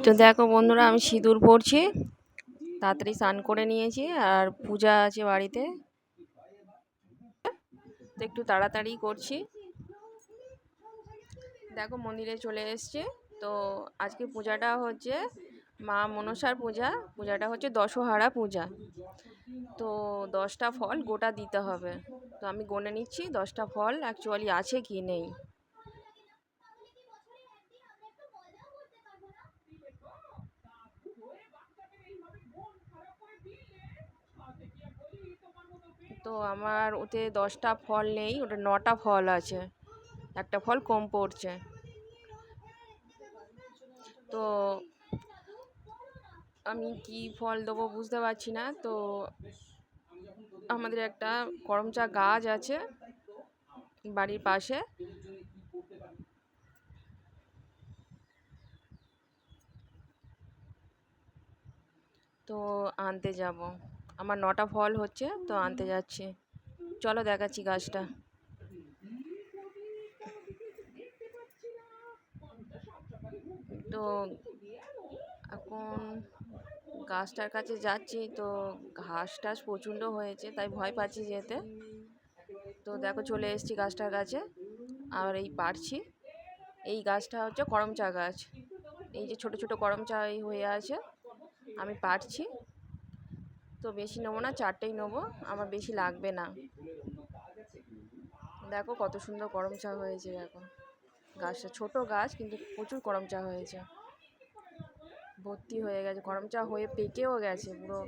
তো দেখো বন্ধুরা, আমি সিঁদুর পরছি, তাড়াতাড়ি স্নান করে নিয়েছি, আর পূজা আছে বাড়িতে, তো একটু তাড়াতাড়ি করছি। দেখো মন্দিরে চলে এসছি। তো আজকে পূজাটা হচ্ছে মা মনসার পূজা। পূজাটা হচ্ছে দশহারা পূজা। তো 10টা ফল গোটা দিতে হবে। তো আমি গণে নিচ্ছি 10টা ফল অ্যাকচুয়ালি আছে কি নেই। তো আমার ওতে 10টা ফল নেই, ওটা 9টা ফল আছে, একটা ফল কম পড়ছে। তো আমি কি ফল দেবো বুঝতে পারছি না। তো আমাদের একটা করমচা গাছ আছে বাড়ির পাশে, তো আনতে যাব। আমার 9টা ফল হচ্ছে, তো আনতে যাচ্ছি। চলো দেখাচ্ছি গাছটা। তো এখন গাছটার কাছে যাচ্ছি, তো ঘাস টাস প্রচণ্ড হয়েছে, তাই ভয় পাচ্ছি যেতে। তো দেখো চলে এসেছি গাছটার কাছে, আর এই পারছি। এই গাছটা হচ্ছে করমচা গাছ। এই যে ছোট ছোট করমচা হয়ে আছে, আমি পারছি। তো বেশি নেবো না, 4টেই নেবো, আমার বেশি লাগবে না। দেখো কত সুন্দর করমচা হয়েছে। দেখো গাছটা ছোট গাছ, কিন্তু প্রচুর করমচা হয়েছে, ভর্তি হয়ে গেছে করমচা, হয়ে পেকেও গেছে, পুরো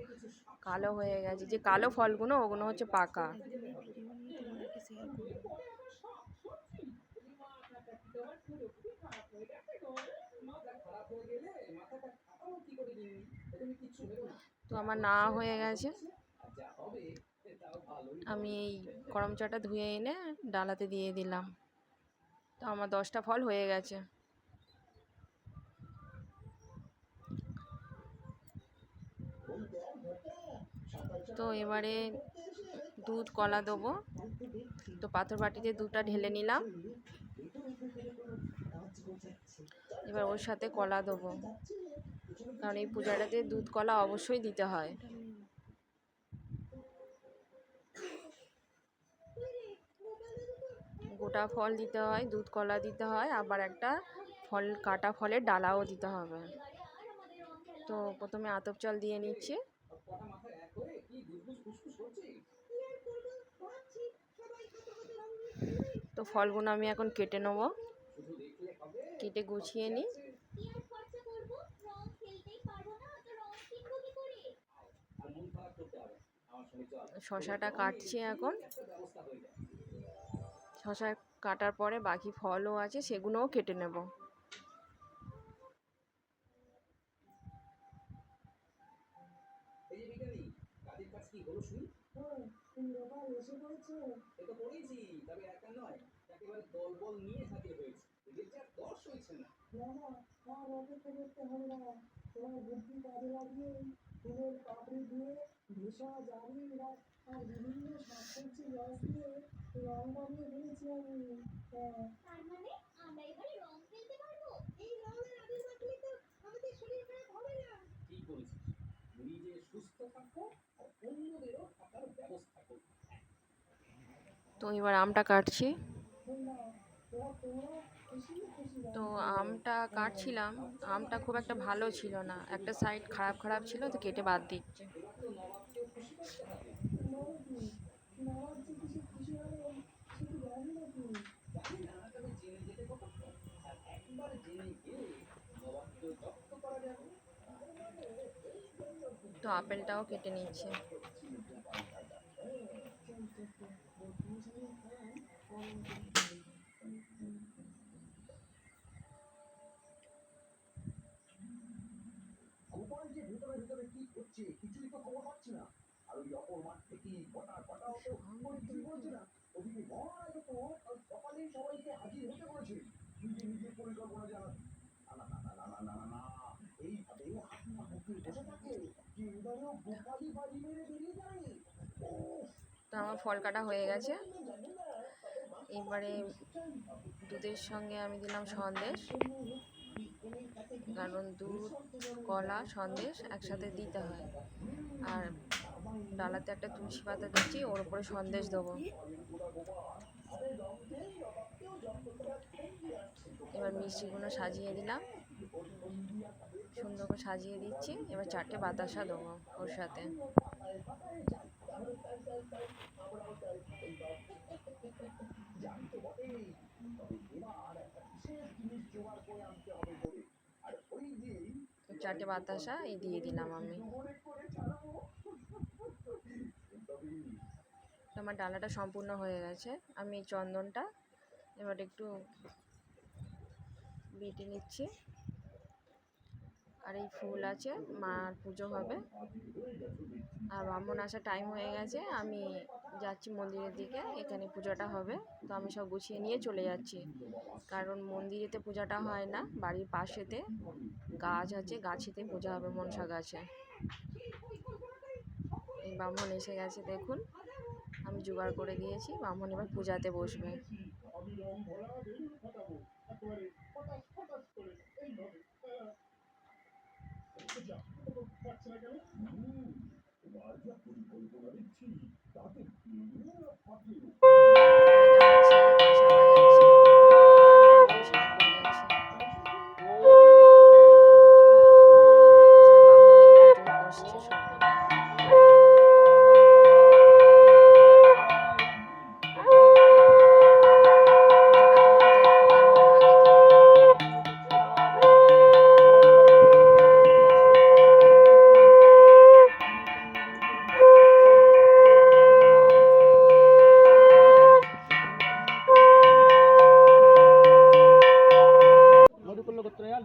কালো হয়ে গেছে। যে কালো ফলগুলো ওগুলো হচ্ছে পাকা। তো আমার না হয়ে গেছে, আমি এই করমচাটা ধুয়ে এনে ডালাতে দিয়ে দিলাম। তো আমার 10টা ফল হয়ে গেছে। তো এবারে দুধ কলা দেবো। তো পাথর বাটিতে দুধটা ঢেলে নিলাম, এবার ওর সাথে কলা দেবো, কারণ এই পূজাটাতে দুধ কলা অবশ্যই দিতে হয়। গোটা ফল দিতে হয়, দুধ কলা দিতে হয়, আবার একটা ফল কাটা ফলের ডালাও দিতে হবে। তো প্রথমে আতপ চাল দিয়ে নিচ্ছি। তো ফলগুলো আমি এখন কেটে নেবো, কেটে গুছিয়ে নিই। শশাটা কাটছি এখন। শশা কাটার পরে বাকি ফলও আছে, সেগুলোও কেটে নেব। তো এবার আমটা কাটছি। তো আমটা কাটছিলাম, আমটা খুব একটা ভালো ছিল না, একটা সাইড খারাপ খারাপ ছিল, তো কেটে বাদ দিচ্ছি। তো আপেলটাও কেটে নিচ্ছি। তো আমার ফল কাটা হয়ে গেছে। এবারে দুধের সঙ্গে আমি দিলাম সন্দেশ, কারণ দুধ, কলা, সন্দেশ একসাথে দিতে হয়। আর ডালাতে একটা তুলসী পাতা দিচ্ছি, ওর উপরে সন্দেশ দেবো। এবার মিষ্টিগুলো সাজিয়ে দিলাম, সুন্দর করে সাজিয়ে দিচ্ছি। এবার 4টে বাতাসা দেবো ওর সাথে। তো 4টে বাতাসা দিয়ে দিলাম আমি। আমার ডালাটা সম্পূর্ণ হয়ে গেছে। আমি চন্দনটা এবার একটু বেটে নিচ্ছি। আর এই ফুল আছে, মার পুজো হবে। আর ব্রাহ্মণ আসার টাইম হয়ে গেছে, আমি যাচ্ছি মন্দিরের দিকে, এখানে পূজাটা হবে। তো আমি সব গুছিয়ে নিয়ে চলে যাচ্ছি, কারণ মন্দিরেতে পূজাটা হয় না, বাড়ির পাশেতে গাছ আছে, গাছেতে পূজা হবে, মনসা গাছে। এই ব্রাহ্মণ এসে গেছে, দেখুন আমি জোগাড় করে দিয়েছি। ব্রাহ্মণ এবার পূজাতে বসবে।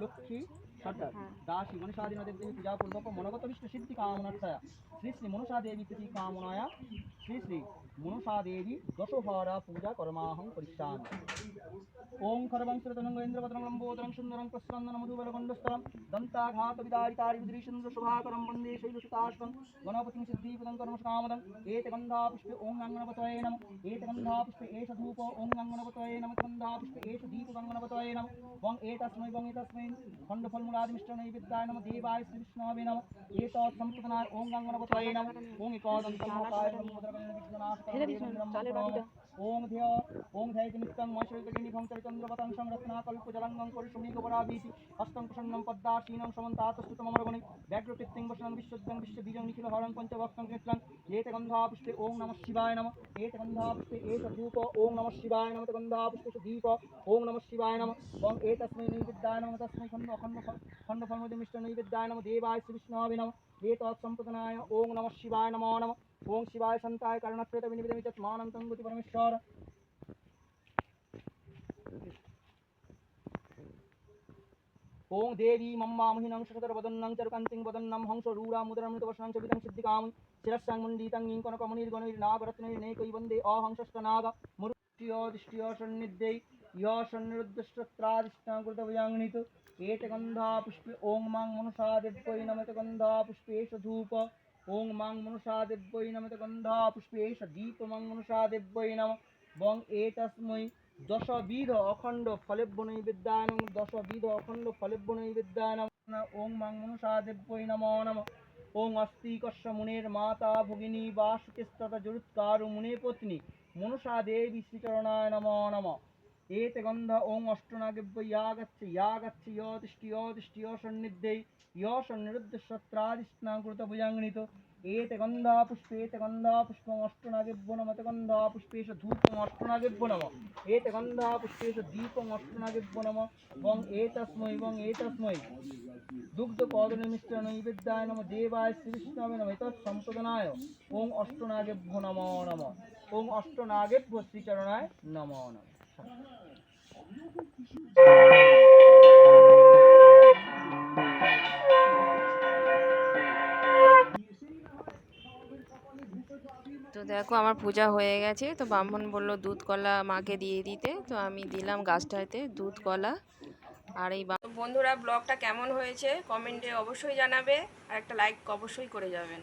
লক্ষ্মী সর্দার দাসী মনসা দেবী পূজা পূর্বক মনোগত বিষ্ণু সিদ্ধি কামনার্থয়া শ্রী শ্রী মনসা দেবী প্রীতি কামনায়া শ্রী শ্রী মনসা দেবী দশহরা পূজা কর্মাহং করিষ্যামি। ওং খরবং শ্রতনং ইন্দ্রপত্রং লম্বোদরং সুন্দরং প্রস্রন্দন মধুবলগণ্ডস্তরং দন্তাঘাত বিদারিতারি বিদ্রিসুন্দর শোভাকরং বন্দে শৈলসুতাশ্রং গণপতিং সিদ্ধিপদং কর্মসকামদং এতে গন্ধা পুষ্পে ওং গঙ্গণপতয়ে নমঃ এতে গন্ধা পুষ্পে এষ ধূপ ওং গঙ্গণপতয়ে নমঃ গন্ধা পুষ্পে এষ দীপ গঙ্গণপতয়ে নমঃ বং এতস্मै খণ্ডফলমূলাদি মিষ্ট নৈবেদ্যায় নমঃ দেবায় শ্রীবিষ্ণবে নমঃ এতৎ সম্প্রদানায় ওং গঙ্গণপতয়ে নমঃ ওং একাদন্तं মহাকায় ব্রহ্মোদরগণ বিষ্ণুনাথ ওং ধ্যায়তি নিত্যং মহেশ্বরকটিনিভং চন্দ্রবতাং সংরত্নাকল্পজলঙ্গং কলুষমীগপরাভীতি হস্তং প্রসন্नं পদ্মাসীनं সমন্তাতস্তুতমরগণি ব্যাঘ্রকৃত্যং বসनं বিশ্বদ্যং বিশ্ববীজং নিখিলহরং পঞ্চভক্তং কৃত্যং এতে গন্ধা পুষ্পে ওং নমঃ শিবায় নমঃ এতে গন্ধা পুষ্পে এষ ধূপ ওং নমঃ শিবায় নমঃ গন্ধা পুষ্পে দীপ ওং নমঃ শিবায় নমঃ বং এতস্मै নৈবেদ্যায় নমঃ তস্मै খণ্ডফলমূলাদি মিষ্ট নৈবেদ্যায় নমঃ দেবায় শ্রীবিষ্ণবে নমঃ এতৎ সম্প্রদানায় ওং নমঃ শিবায় নমো নমঃ ওং শিবায় শান্তায় কারণত্রেত বিনিবিদমি তৎমানন্तं গতি পরমেশ্বর। ওং দেবী মম্মামহিনং শতরবদন্নং চরকান্তিং বদন্নম হংস রূঢ়ামুদরমৃতবসনং চবিতং সিদ্ধিকামি শিরস্যাং মণ্ডিতং ইঙ্কনকমনির্গণৈর্নাগরত্নৈর্নৈকৈ বন্দে অহংসষ্টনাগ মুরুষ্টিয় সন্নিধ্যৈ ইহ সন্নিরুদ্ধস্ত্রাদিষ্টাঙ্কৃতভুজাংনিত এতে গন্ধা পুষ্পে ওং মাং মনসা দেব্যৈ নমঃ গন্ধা পুষ্পেশ ধূপ ওং মাং মনসা দেব্যৈ নমঃ গন্ধা পুষ্পেশ দীপ মাং মনসা দেব্যৈ নমঃ বং এতস্मै দশবিধ অখণ্ড ফলেভ্য নৈবেদ্যায় নমঃ দশবিধ অখণ্ড ফলেভ্য নৈবেদ্যায় নমঃ ওং মাং মনসা দেব্যৈ নমো নমঃ ওং অস্তিকস্য মুনের মাতা ভগিনী বাসুকেস্ততা জরুৎকারু মুনে পত্নী মনসা দেবী শ্রীচরণায় নমো নমঃ এতে গন্ধ ওং অষ্টনাগেভ্য ইয়াগচ্ছ ইয় সন্নিধ্যৈ ইয় সন্নিরুদ্ধস্ত্রাদিষ্টাঙ্কৃতভুজাংনিত এতে গন্ধা পুষ্পং অষ্টনাগেভ্য নমঃ গন্ধা পুষ্পেশ ধূপং অষ্টনাগেভ্য নমঃ এতে গন্ধা পুষ্পেশ দীপং অষ্টনাগেভ্য নমঃ বং এতস্मै দুগ্ধ কদলীমিষ্ট নৈবেদ্যায় নমঃ দেবায় শ্রীবিষ্ণবে নমঃ এতৎ সম্প্রদানায় ওং অষ্টনাগেভ্য নমো নমঃ ওং অষ্টনাগেভ্য শ্রীচরণায় নমো নমঃ। তো দেখো আমার পূজা হয়ে গেছে। তো ব্রাহ্মণ বলল দুধ কলা মাকে দিয়ে দিতে, তো আমি দিলাম গাছটাতে দুধ কলা। আর এই বন্ধুরা, ব্লগটা কেমন হয়েছে কমেন্টে অবশ্যই জানাবে, আর একটা লাইক অবশ্যই করে যাবেন।